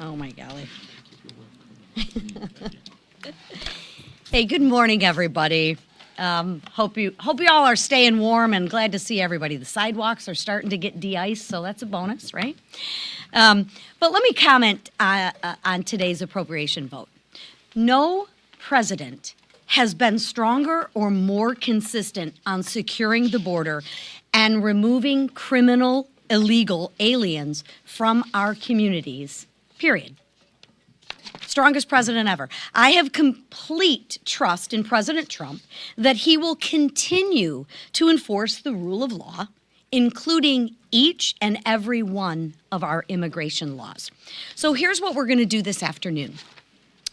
Oh, my golly. Hey, good morning, everybody. Hope you all are staying warm and glad to see everybody. The sidewalks are starting to get de-iced, so that's a bonus, right? But let me comment on today's appropriation vote. No president has been stronger or more consistent on securing the border and removing criminal, illegal aliens from our communities, period. Strongest president ever. I have complete trust in President Trump that he will continue to enforce the rule of law, including each and every one of our immigration laws. So here's what we're going to do this afternoon.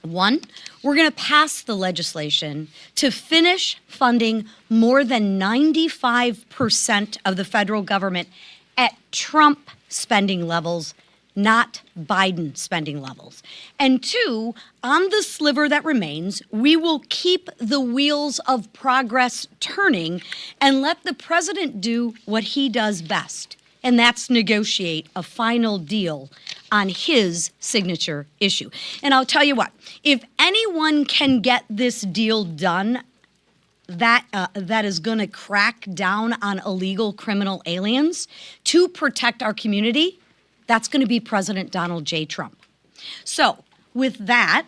One, we're going to pass the legislation to finish funding more than 95% of the federal government at Trump spending levels, not Biden spending levels. And two, on the sliver that remains, we will keep the wheels of progress turning and let the president do what he does best, and that's negotiate a final deal on his signature issue. And I'll tell you what, if anyone can get this deal done that is going to crack down on illegal criminal aliens to protect our community, that's going to be President Donald J. Trump. So, with that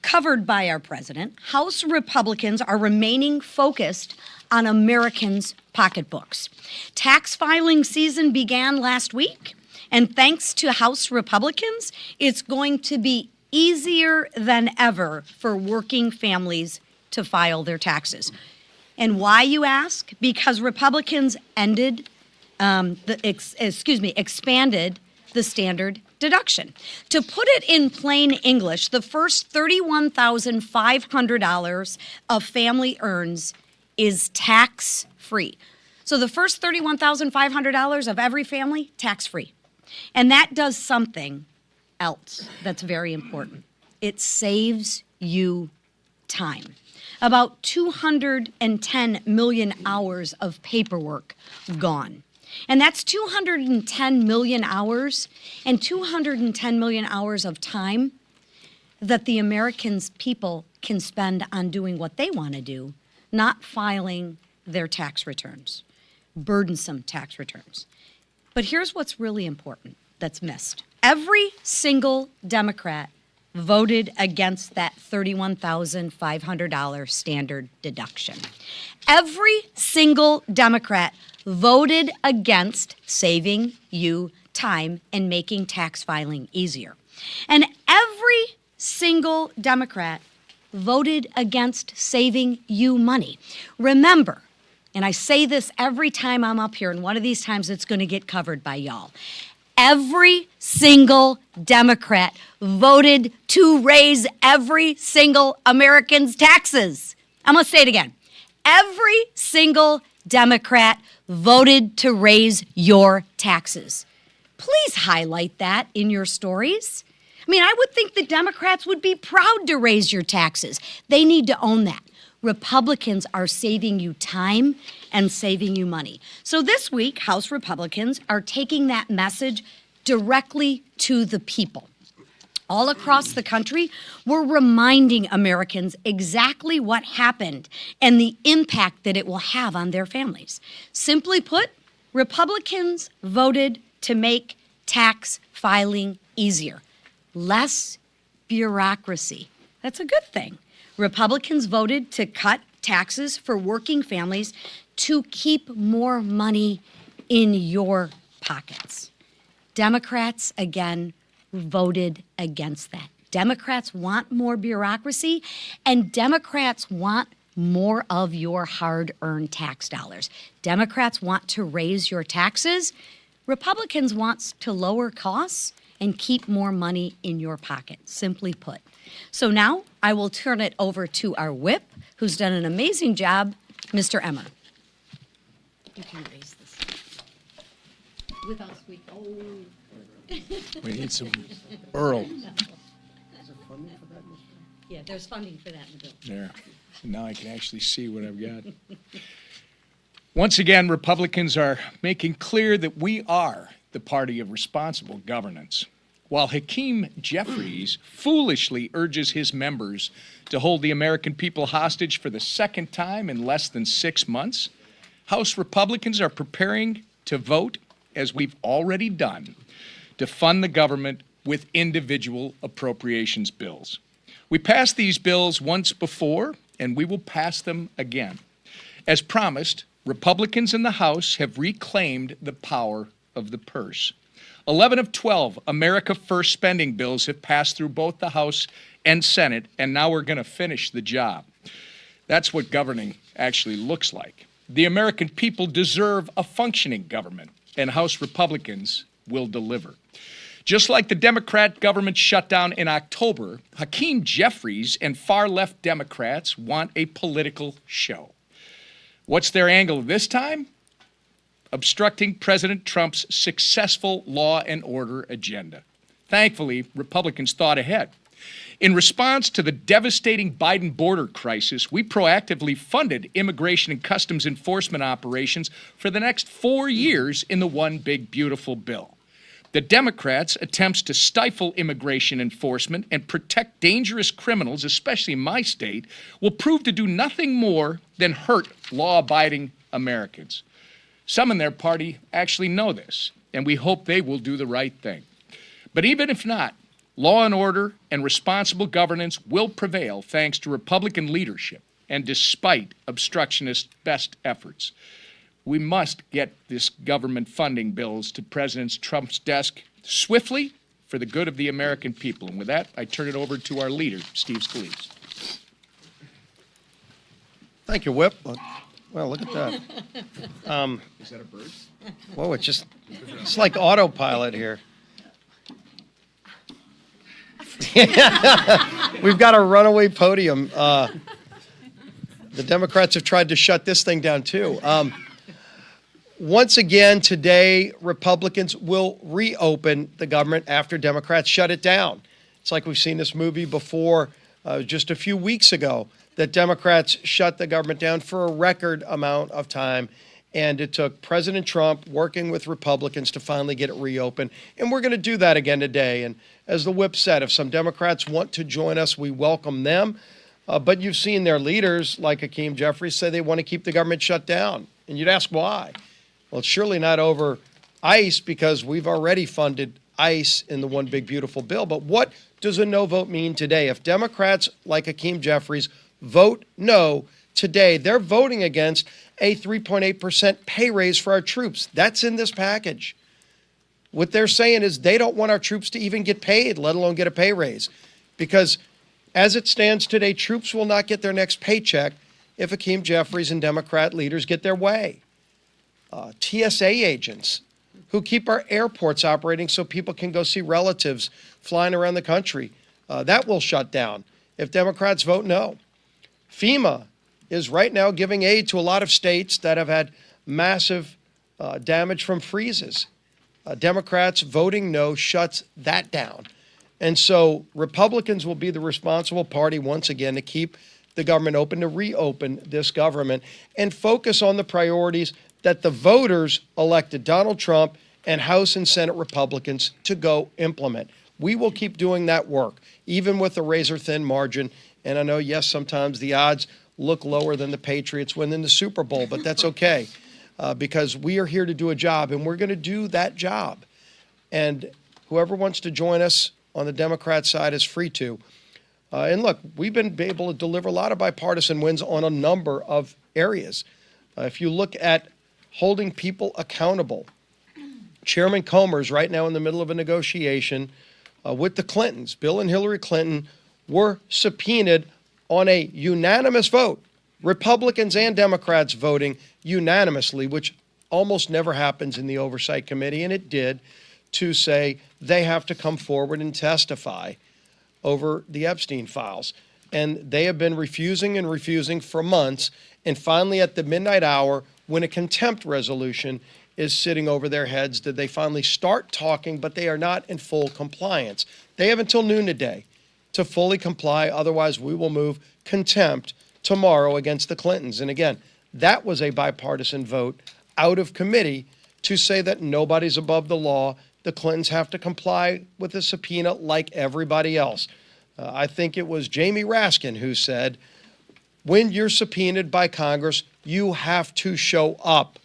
covered by our president, House Republicans are remaining focused on Americans' pocketbooks. Tax filing season began last week, and thanks to House Republicans, it's going to be easier than ever for working families to file their taxes. And why, you ask? Because Republicans expanded the standard deduction. To put it in plain English, the first $31,500 a family earns is tax-free. So the first $31,500 of every family, tax-free. And that does something else that's very important. It saves you time. About 210 million hours of paperwork gone. And that's 210 million hours and 210 million hours of time that the Americans people can spend on doing what they want to do, not filing their tax returns, burdensome tax returns. But here's what's really important that's missed. Every single Democrat voted against that $31,500 standard deduction. Every single Democrat voted against saving you time and making tax filing easier. And every single Democrat voted against saving you money. Remember, and I say this every time I'm up here, and one of these times it's going to get covered by y'all. Every single Democrat voted to raise every single American's taxes. I'm going to say it again. Every single Democrat voted to raise your taxes. Please highlight that in your stories. I mean, I would think the Democrats would be proud to raise your taxes. They need to own that. Republicans are saving you time and saving you money. So this week, House Republicans are taking that message directly to the people. All across the country, we're reminding Americans exactly what happened and the impact that it will have on their families. Simply put, Republicans voted to make tax filing easier. Less bureaucracy. That's a good thing. Republicans voted to cut taxes for working families to keep more money in your pockets. Democrats, again, voted against that. Democrats want more bureaucracy, and Democrats want more of your hard-earned tax dollars. Democrats want to raise your taxes. Republicans want to lower costs and keep more money in your pocket, simply put. So now I will turn it over to our whip, who's done an amazing job, Mr. Emmer. You can raise this without squeak. Oh. We need some Earl. Is there funding for that? Yeah, there's funding for that in the bill. There. Now I can actually see what I've got. Once again, Republicans are making clear that we are the party of responsible governance. while Hakeem Jeffries foolishly urges his members to hold the American people hostage for the second time in less than 6 months, House Republicans are preparing to vote, as we've already done, to fund the government with individual appropriations bills. We passed these bills once before, and we will pass them again. As promised, Republicans in the House have reclaimed the power of the purse. 11 of 12 America First spending bills have passed through both the House and Senate, and now we're going to finish the job. That's what governing actually looks like. The American people deserve a functioning government, and House Republicans will deliver. Just like the Democrat government shutdown in October, Hakeem Jeffries and far-left Democrats want a political show. What's their angle this time? Obstructing President Trump's successful law and order agenda. Thankfully, Republicans thought ahead. In response to the devastating Biden border crisis, we proactively funded immigration and customs enforcement operations for the next 4 years in the One Big Beautiful Bill. The Democrats' attempts to stifle immigration enforcement and protect dangerous criminals, especially in my state, will prove to do nothing more than hurt law-abiding Americans. Some in their party actually know this, and we hope they will do the right thing. But even if not, law and order and responsible governance will prevail thanks to Republican leadership and despite obstructionist best efforts. We must get this government funding bills to President Trump's desk swiftly for the good of the American people. And with that, I turn it over to our leader, Steve Scalise. Thank you, Whip. Well, look at that. Is that a bird? Whoa, it's like autopilot here. We've got a runaway podium. The Democrats have tried to shut this thing down, too. Once again, today, Republicans will reopen the government after Democrats shut it down. It's like we've seen this movie before, just a few weeks ago, that Democrats shut the government down for a record amount of time, and it took President Trump working with Republicans to finally get it reopened. And we're going to do that again today. And as the Whip said, if some Democrats want to join us, we welcome them. But you've seen their leaders, like Hakeem Jeffries, say they want to keep the government shut down. And you'd ask why. Well, it's surely not over ICE, because we've already funded ICE in the One Big Beautiful Bill. But what does a no vote mean today? If Democrats like Hakeem Jeffries vote no today, they're voting against a 3.8% pay raise for our troops. That's in this package. What they're saying is they don't want our troops to even get paid, let alone get a pay raise. Because as it stands today, troops will not get their next paycheck if Hakeem Jeffries and Democrat leaders get their way. TSA agents who keep our airports operating so people can go see relatives flying around the country, that will shut down if Democrats vote no. FEMA is right now giving aid to a lot of states that have had massive damage from freezes. Democrats voting no shuts that down. And so Republicans will be the responsible party once again to keep the government open, to reopen this government and focus on the priorities that the voters elected Donald Trump and House and Senate Republicans to go implement. We will keep doing that work, even with a razor-thin margin. And I know, yes, sometimes the odds look lower than the Patriots winning the Super Bowl, but that's okay because we are here to do a job, and we're going to do that job. And whoever wants to join us on the Democrat side is free to. And look, we've been able to deliver a lot of bipartisan wins on a number of areas. If you look at holding people accountable, Chairman Comer's right now in the middle of a negotiation with the Clintons. Bill and Hillary Clinton were subpoenaed on a unanimous vote, Republicans and Democrats voting unanimously, which almost never happens in the Oversight Committee, and it did, to say they have to come forward and testify over the Epstein files. And they have been refusing and refusing for months, and finally at the midnight hour, when a contempt resolution is sitting over their heads, did they finally start talking, but they are not in full compliance. They have until noon today to fully comply. Otherwise, we will move contempt tomorrow against the Clintons. And again, that was a bipartisan vote out of committee to say that nobody's above the law the Clintons have to comply with the subpoena like everybody else. I think it was Jamie Raskin who said, when you're subpoenaed by Congress, you have to show up.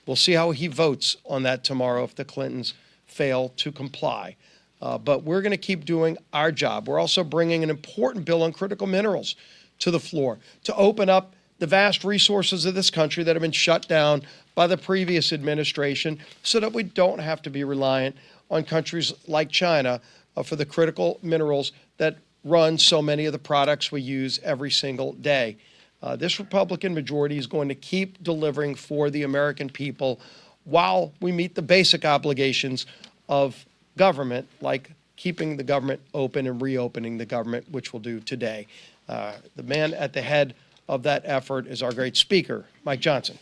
We'll see how he votes on that tomorrow if the Clintons fail to comply. But we're going to keep doing our job. We're also bringing an important bill on critical minerals to the floor to open up the vast resources of this country that have been shut down by the previous administration so that we don't have to be reliant on countries like China for the critical minerals that run so many of the products we use every single day. This Republican majority is going to keep delivering for the American people while we meet the basic obligations of government, like keeping the government open and reopening the government, which we'll do today. The man at the head of that effort is our great speaker, Mike Johnson.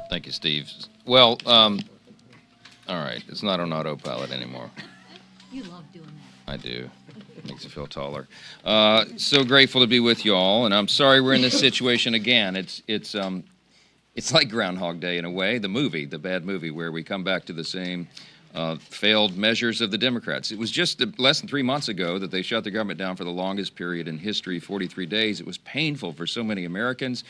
Thank you, Steve. Well, all right, it's not on autopilot anymore. You love doing that. I do. Makes you feel taller. So grateful to be with you all, and I'm sorry we're in this situation again. It's like Groundhog Day in a way, the bad movie, where we come back to the same failed measures of the Democrats. It was just less than 3 months ago that they shut the government down for the longest period in history, 43 days. It was painful for so many Americans.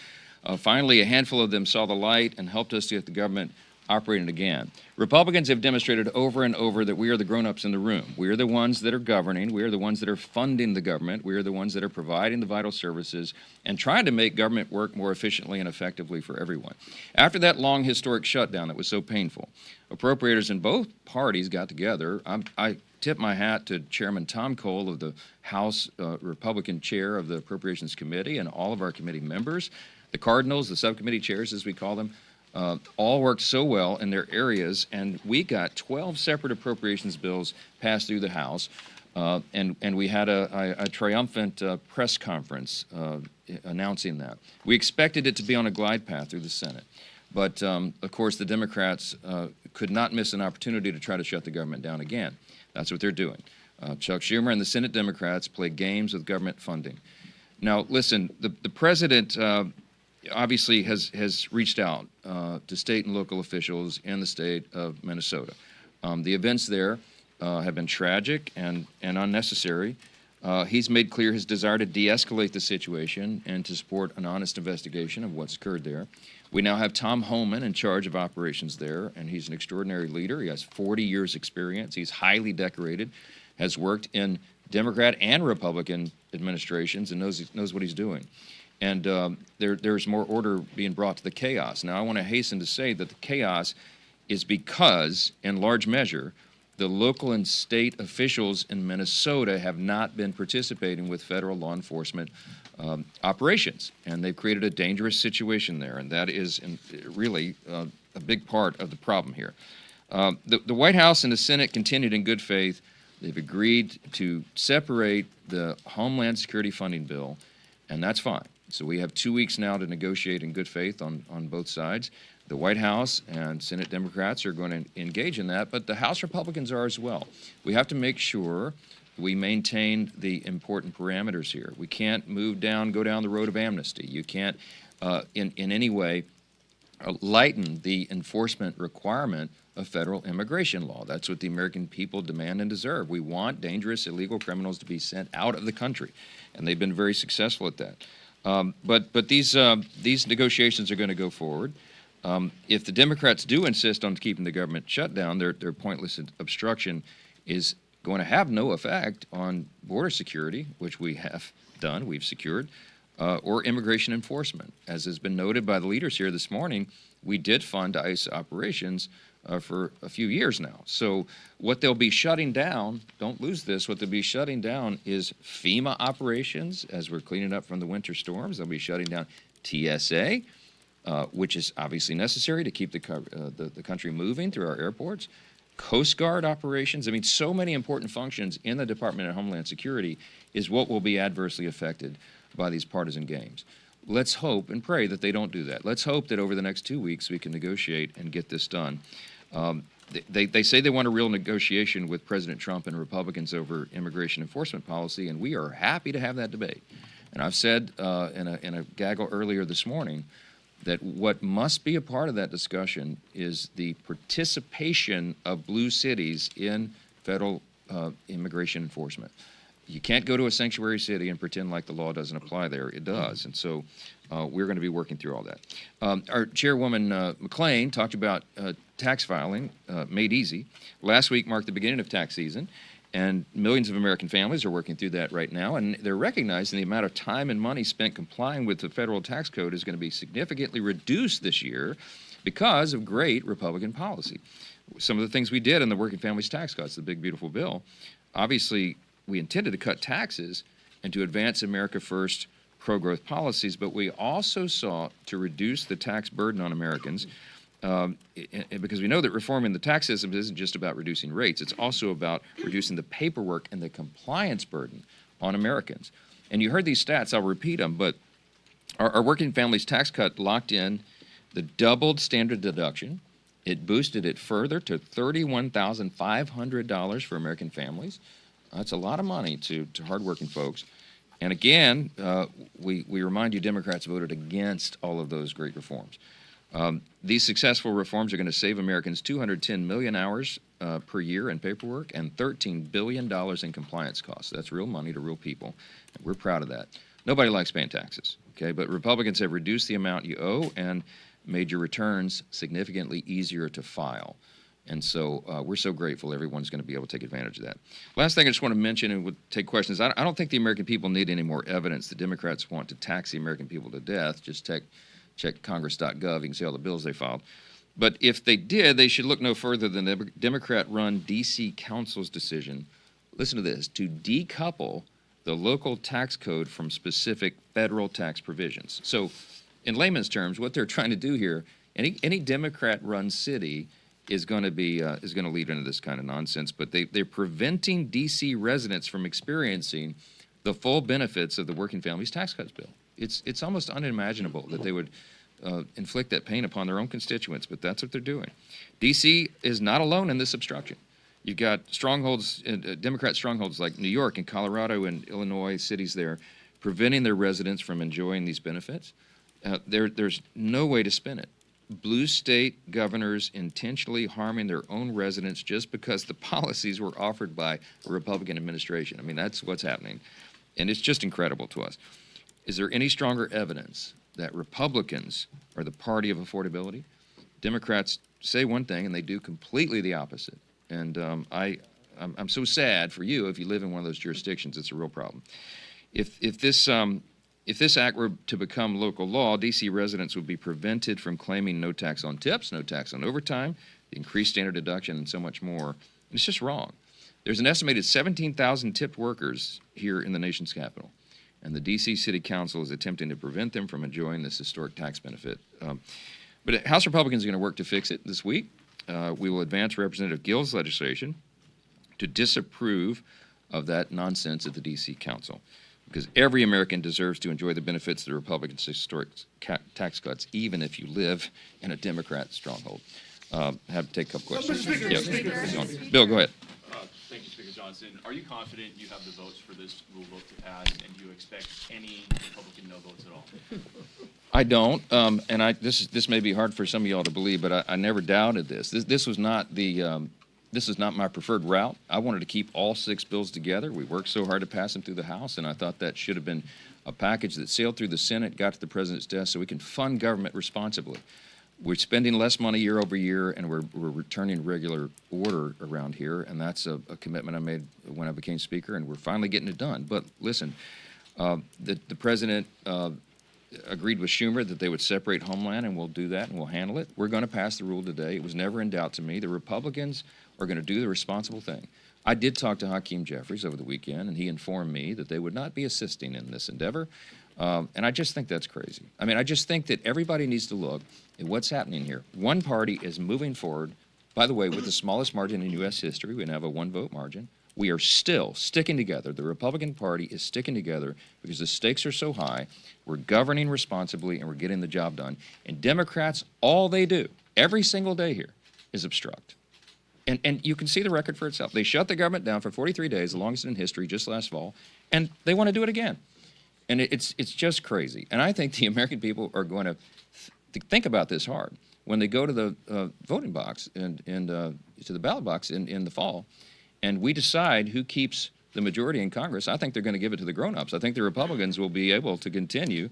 Finally, a handful of them saw the light and helped us to get the government operating again. Republicans have demonstrated over and over that we are the grown-ups in the room. We are the ones that are governing. We are the ones that are funding the government. We are the ones that are providing the vital services and trying to make government work more efficiently and effectively for everyone. After that long historic shutdown that was so painful, appropriators in both parties got together. I tip my hat to Chairman Tom Cole of the House Republican chair of the Appropriations Committee and all of our committee members, the Cardinals, the subcommittee chairs as we call them, all worked so well in their areas, and we got 12 separate appropriations bills passed through the House, and we had a triumphant press conference announcing that. We expected it to be on a glide path through the Senate, but of course the Democrats could not miss an opportunity to try to shut the government down again. That's what they're doing. Chuck Schumer and the Senate Democrats play games with government funding. Now, listen, the president obviously has reached out to state and local officials in the state of Minnesota. The events there have been tragic and unnecessary. He's made clear his desire to de-escalate the situation and to support an honest investigation of what's occurred there. We now have Tom Homan in charge of operations there, and he's an extraordinary leader. He has 40 years experience. He's highly decorated, has worked in Democrat and Republican administrations, and knows what he's doing. And there's more order being brought to the chaos. Now, I want to hasten to say that the chaos is because, in large measure, the local and state officials in Minnesota have not been participating with federal law enforcement operations, and they've created a dangerous situation there, and that is really a big part of the problem here. The White House and the Senate continued in good faith. They've agreed to separate the Homeland Security funding bill, and that's fine. So we have 2 weeks now to negotiate in good faith on both sides. The White House and Senate Democrats are going to engage in that, but the House Republicans are as well. We have to make sure we maintain the important parameters here. We can't go down the road of amnesty. You can't, in any way, lighten the enforcement requirement of federal immigration law. That's what the American people demand and deserve. We want dangerous illegal criminals to be sent out of the country, and they've been very successful at that. But these negotiations are going to go forward. If the Democrats do insist on keeping the government shut down, their pointless obstruction is going to have no effect on border security, which we have done, we've secured, or immigration enforcement. As has been noted by the leaders here this morning, we did fund ICE operations for a few years now. So what they'll be shutting down, don't lose this, what they'll be shutting down is FEMA operations as we're cleaning up from the winter storms. They'll be shutting down TSA, which is obviously necessary to keep the country moving through our airports. Coast Guard operations. I mean, so many important functions in the Department of Homeland Security is what will be adversely affected by these partisan games. Let's hope and pray that they don't do that. Let's hope that over the next 2 weeks we can negotiate and get this done. They say they want a real negotiation with President Trump and Republicans over immigration enforcement policy, and we are happy to have that debate. And I've said in a gaggle earlier this morning that what must be a part of that discussion is the participation of blue cities in federal immigration enforcement. You can't go to a sanctuary city and pretend like the law doesn't apply there. It does. And so we're going to be working through all that. Our chairwoman, McClain, talked about tax filing made easy. Last week marked the beginning of tax season, and millions of American families are working through that right now, and they're recognizing the amount of time and money spent complying with the federal tax code is going to be significantly reduced this year because of great Republican policy. Some of the things we did in the Working Families Tax Cuts, the big, beautiful bill, obviously we intended to cut taxes and to advance America First pro-growth policies, but we also sought to reduce the tax burden on Americans because we know that reforming the tax system isn't just about reducing rates, it's also about reducing the paperwork and the compliance burden on Americans. And you heard these stats, I'll repeat them, but our Working Families Tax Cut locked in the doubled standard deduction. It boosted it further to $31,500 for American families. That's a lot of money to hardworking folks. And again, we remind you Democrats voted against all of those great reforms. These successful reforms are going to save Americans 210 million hours per year in paperwork and $13 billion in compliance costs. That's real money to real people. And we're proud of that. Nobody likes paying taxes, okay? But Republicans have reduced the amount you owe and made your returns significantly easier to file. And so we're so grateful everyone's going to be able to take advantage of that. Last thing I just want to mention, and we'll take questions. I don't think the American people need any more evidence that Democrats want to tax the American people to death. Just check congress.gov. You can see all the bills they filed. But if they did, they should look no further than the Democrat-run D.C. Council's decision, listen to this, to decouple the local tax code from specific federal tax provisions. So in layman's terms, what they're trying to do here, any Democrat-run city is going to lead into this kind of nonsense, but they're preventing D.C. residents from experiencing the full benefits of the Working Families Tax Cuts bill. It's almost unimaginable that they would inflict that pain upon their own constituents, but that's what they're doing. D.C. is not alone in this obstruction. You've got strongholds, Democrat strongholds like New York and Colorado and Illinois, cities there, preventing their residents from enjoying these benefits. There's no way to spin it. Blue state governors intentionally harming their own residents just because the policies were offered by a Republican administration. I mean, that's what's happening. And it's just incredible to us. Is there any stronger evidence that Republicans are the party of affordability? Democrats say one thing and they do completely the opposite. And I'm so sad for you if you live in one of those jurisdictions. It's a real problem. If this act were to become local law, D.C. residents would be prevented from claiming no tax on tips, no tax on overtime, the increased standard deduction, and so much more. It's just wrong. There's an estimated 17,000 tipped workers here in the nation's capital, and the D.C. City Council is attempting to prevent them from enjoying this historic tax benefit. But House Republicans are going to work to fix it this week. We will advance Representative Gill's legislation to disapprove of that nonsense at the D.C. Council, because every American deserves to enjoy the benefits of the Republicans' historic tax cuts, even if you live in a Democrat stronghold. Have to take a couple questions. Bill, go ahead. Thank you, Speaker Johnson. Are you confident you have the votes for this rule vote to pass, and do you expect any Republican no votes at all? I don't, and this may be hard for some of y'all to believe, but I never doubted this. This was not the this is not my preferred route. I wanted to keep all 6 bills together. We worked so hard to pass them through the House, and I thought that should have been a package that sailed through the Senate, got to the president's desk, so we can fund government responsibly. We're spending less money year over year, and we're returning regular order around here, and that's a commitment I made when I became Speaker, and we're finally getting it done. But listen, the president agreed with Schumer that they would separate Homeland, and we'll do that, and we'll handle it. We're going to pass the rule today. It was never in doubt to me. The Republicans are going to do the responsible thing. I did talk to Hakeem Jeffries over the weekend, and he informed me that they would not be assisting in this endeavor. And I just think that's crazy. I mean, I just think that everybody needs to look at what's happening here. One party is moving forward, by the way, with the smallest margin in U.S. history. We now have a 1-vote margin. We are still sticking together. The Republican Party is sticking together because the stakes are so high. We're governing responsibly, and we're getting the job done. And Democrats, all they do every single day here is obstruct. And you can see the record for itself. They shut the government down for 43 days, the longest in history, just last fall, and they want to do it again. And it's just crazy. And I think the American people are going to think about this hard. When they go to the voting box and to the ballot box in the fall, and we decide who keeps the majority in Congress, I think they're going to give it to the grown-ups. I think the Republicans will be able to continue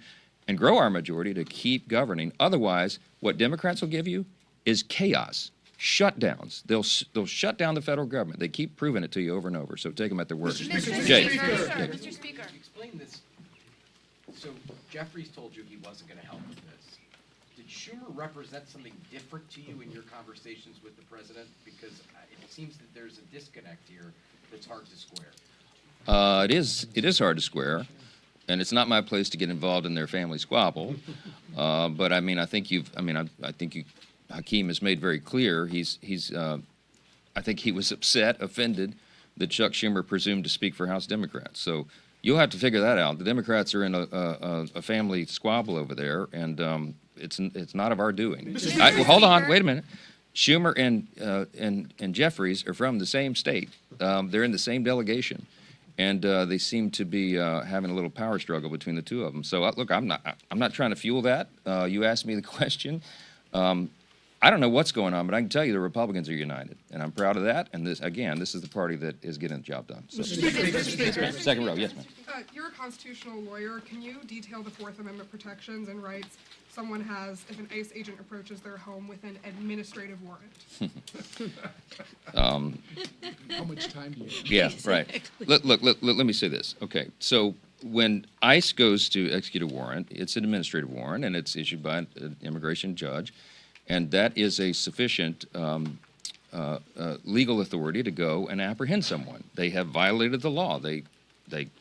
and grow our majority to keep governing. Otherwise, what Democrats will give you is chaos, shutdowns. They'll shut down the federal government. They keep proving it to you over and over. So take them at their word. Jay. Mr. Speaker. Explain this. So Jeffries told you he wasn't going to help with this. Did Schumer represent something different to you in your conversations with the president? Because it seems that there's a disconnect here that's hard to square. It is hard to square, and it's not my place to get involved in their family squabble. But I mean, I think Hakeem has made very clear. I think he was upset, offended that Chuck Schumer presumed to speak for House Democrats. So you'll have to figure that out. The Democrats are in a family squabble over there, and it's not of our doing. Well, hold on, wait a minute. Schumer and Jeffries are from the same state. They're in the same delegation, and they seem to be having a little power struggle between the two of them. So look, I'm not trying to fuel that. You asked me the question. I don't know what's going on, but I can tell you the Republicans are united, and I'm proud of that. And this is the party that is getting the job done. So, second row, yes, ma'am. You're a constitutional lawyer. Can you detail the Fourth Amendment protections and rights someone has if an ICE agent approaches their home with an administrative warrant? How much time do you have? Yeah, right. Look, let me say this. Okay, so when ICE goes to execute a warrant, it's an administrative warrant, and it's issued by an immigration judge, and that is a sufficient legal authority to go and apprehend someone. They have violated the law. They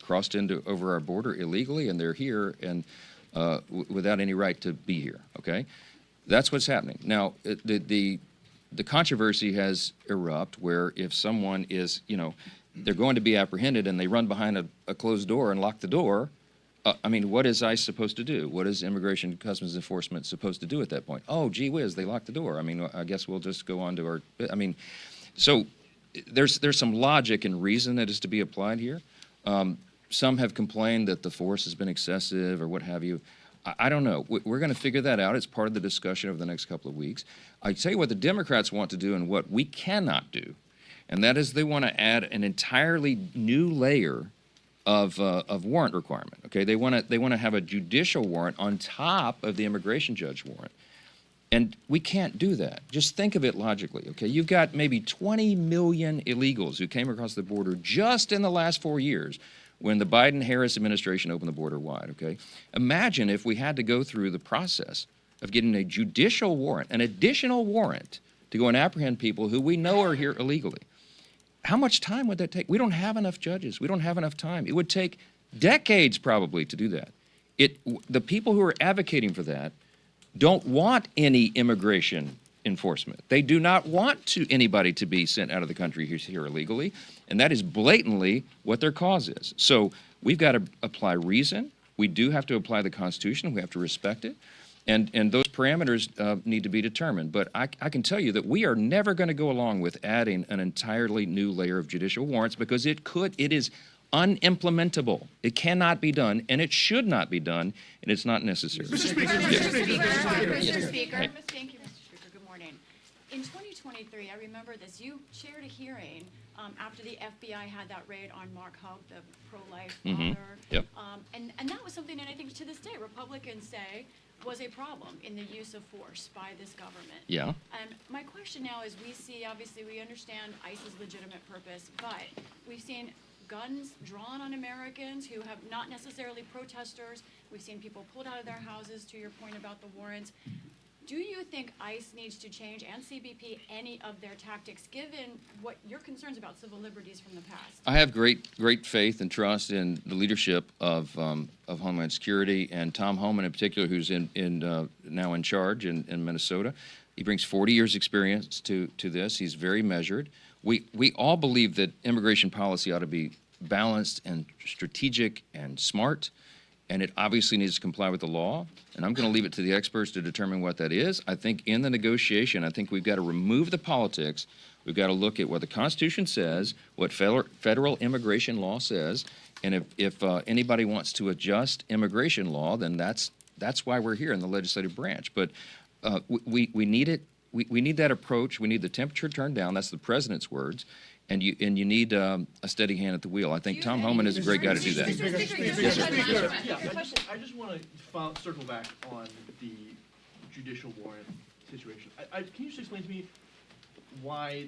crossed over our border illegally, and they're here and without any right to be here. Okay, that's what's happening now. The controversy has erupted where if someone is, they're going to be apprehended and they run behind a closed door and lock the door. I mean, what is ICE supposed to do? What is Immigration and Customs Enforcement supposed to do at that point? Oh, gee whiz, they locked the door. I mean, I guess we'll just go on to our. I mean, so there's some logic and reason that is to be applied here. Some have complained that the force has been excessive or what have you. I don't know. We're going to figure that out. It's part of the discussion over the next couple of weeks. I tell you what the Democrats want to do and what we cannot do, and that is they want to add an entirely new layer of warrant requirement. Okay, they want to have a judicial warrant on top of the immigration judge warrant, and we can't do that. Just think of it logically. Okay, you've got maybe 20 million illegals who came across the border just in the last 4 years when the Biden-Harris administration opened the border wide. Okay, imagine if we had to go through the process of getting a judicial warrant, an additional warrant to go and apprehend people who we know are here illegally. How much time would that take? We don't have enough judges. We don't have enough time. It would take decades probably to do that. The people who are advocating for that don't want any immigration enforcement. They do not want anybody to be sent out of the country who's here illegally, and that is blatantly what their cause is. So we've got to apply reason. We do have to apply the Constitution. We have to respect it. And those parameters need to be determined. But I can tell you that we are never going to go along with adding an entirely new layer of judicial warrants because it is unimplementable. It cannot be done, and it should not be done, and it's not necessary. Mr. Speaker. Mr. Speaker. Thank you, Mr. Speaker. Good morning. In 2023, I remember this. You chaired a hearing after the FBI had that raid on Mark Houck, the pro-life father. Yep. And that was something that I think to this day Republicans say was a problem in the use of force by this government. Yeah. And my question now is obviously we understand ICE's legitimate purpose, but we've seen guns drawn on Americans who have not necessarily protesters. We've seen people pulled out of their houses, to your point about the warrants. Do you think ICE needs to change, and CBP, any of their tactics, given what your concerns about civil liberties from the past? I have great faith and trust in the leadership of Homeland Security and Tom Homan in particular, who's now in charge in Minnesota. He brings 40 years experience to this. He's very measured. We all believe that immigration policy ought to be balanced and strategic and smart, and it obviously needs to comply with the law. And I'm going to leave it to the experts to determine what that is. I think in the negotiation, I think we've got to remove the politics. We've got to look at what the Constitution says, what federal immigration law says, and if anybody wants to adjust immigration law, then that's that's why we're here in the legislative branch. But we need it. We need that approach. We need the temperature turned down. That's the president's words. And you need a steady hand at the wheel. I think Tom Homan is a great guy to do that. Yes, sir. I just want to circle back on the judicial warrant situation. Can you just explain to me why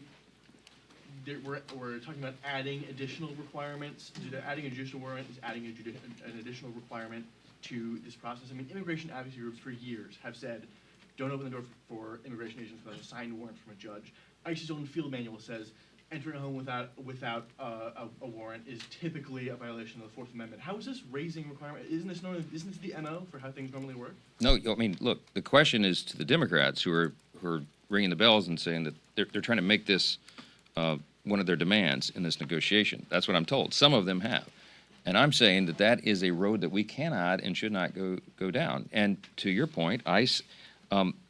we're talking about adding additional requirements? Adding a judicial warrant is adding an additional requirement to this process. I mean, immigration advocacy groups for years have said, don't open the door for immigration agents without a signed warrant from a judge. ICE's own field manual says entering a home without a warrant is typically a violation of the Fourth Amendment. How is this raising requirement? Isn't this the MO for how things normally work? No, I mean, look, the question is to the Democrats who are ringing the bells and saying that they're trying to make this one of their demands in this negotiation. That's what I'm told. Some of them have. And I'm saying that that is a road that we cannot and should not go down. And to your point, ICE,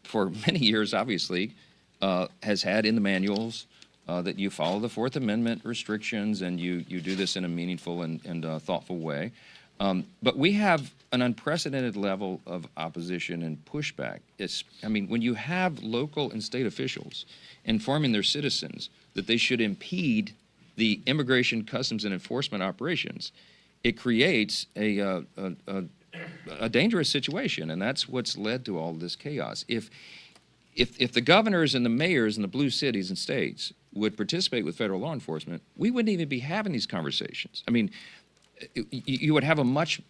for many years, obviously, has had in the manuals that you follow the Fourth Amendment restrictions and you do this in a meaningful and thoughtful way. But we have an unprecedented level of opposition and pushback. I mean, when you have local and state officials informing their citizens that they should impede the immigration, customs, and enforcement operations, it creates a dangerous situation, and that's what's led to all this chaos. If the governors and the mayors in the blue cities and states would participate with federal law enforcement, we wouldn't even be having these conversations. I mean, you would have a much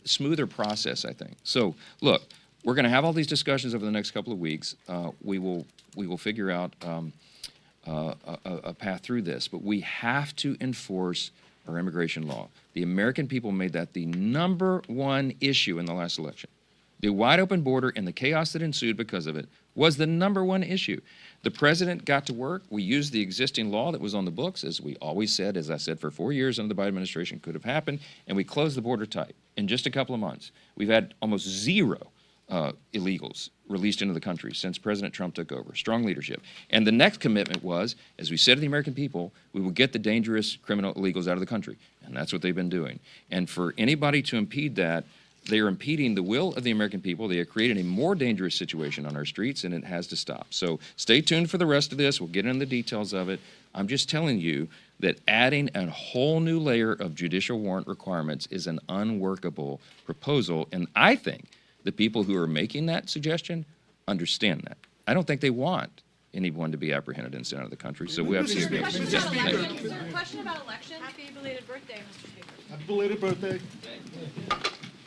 smoother process, I think. So, look, we're going to have all these discussions over the next couple of weeks. We will figure out a path through this, but we have to enforce our immigration law. The American people made that the number one issue in the last election. The wide open border and the chaos that ensued because of it was the number one issue. The president got to work. We used the existing law that was on the books, as we always said, as I said, for 4 years under the Biden administration could have happened, and we closed the border tight in just a couple of months. We've had almost zero illegals released into the country since President Trump took over. Strong leadership. And the next commitment was, as we said to the American people, we will get the dangerous criminal illegals out of the country. And that's what they've been doing. And for anybody to impede that, they are impeding the will of the American people. They are creating a more dangerous situation on our streets, and it has to stop. So stay tuned for the rest of this. We'll get into the details of it. I'm just telling you that adding a whole new layer of judicial warrant requirements is an unworkable proposal, and I think the people who are making that suggestion understand that. I don't think they want anyone to be apprehended and sent out of the country, so we have to see again. Question about election. Happy belated birthday, Mr. Speaker. Happy belated birthday.